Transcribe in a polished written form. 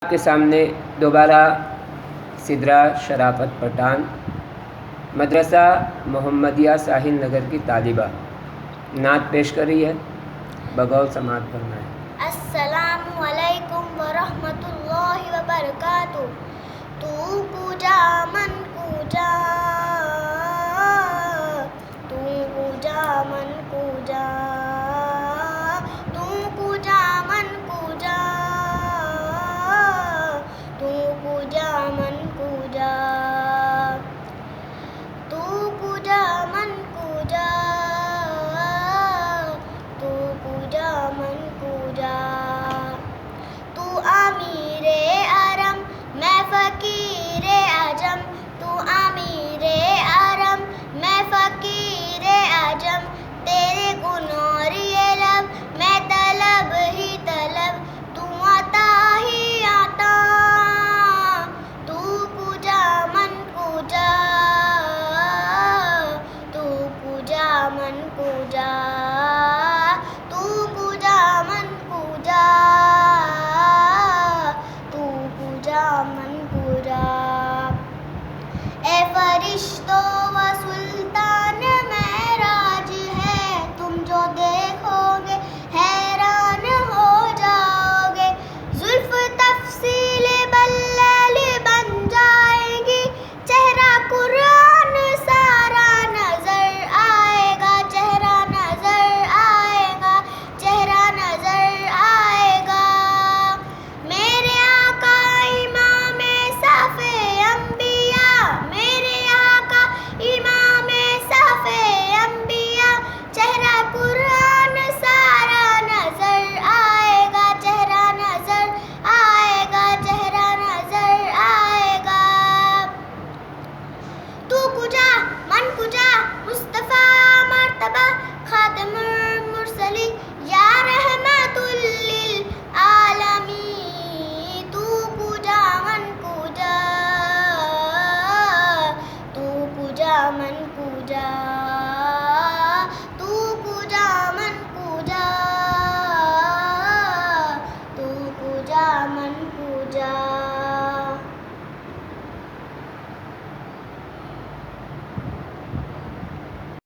आपके सामने दोबारा सिदरा शराफत पठान मदरसा मोहम्मदिया साहिल नगर की तालिबा नात पेश कर रही है। बगौल समात फरमाएं। अस्सलामु अलैकुम वरहमतुल्लाहि वबरकातुहू। तू पूजा मन पूजा, तू पूजा मन पूजा, तू पूजा मन पूजा, तू पूजा मन पूजा, तू पूजा मन पूजा, तू पूजा मन पूजा। तू अमीरे अरम मैं फ़कीरे अजम, तू अमीरे अरम मैं फ़कीरे अजम। तेरे गुण और ये लब मैं तलब ही तलब, तू आता ही आता। तू पूजा मन पूजा, तू पूजा मन पूजा, तू पूजा मन पूजा, तू पूजा मन पूजा। ए फरिश्तों व सुल्तान महराज है, तुम जो देखोगे हैरान हो जाओगे। जुल्फ तफसील बल्लल बन जाएगी, चेहरा कुरान सारा नजर आएगा, चेहरा नजर आएगा, चेहरा नजर आएगा। मेरे आका इमाम साफ़े अंबिया, मेरे आका इमाम साफ़े अंबिया। चेहरा कुरान सारा नजर आएगा, चेहरा नजर आएगा, चेहरा नजर आएगा। तू कुजा मन कुजा मुस्तफ़ा मर्तबा खातिमुर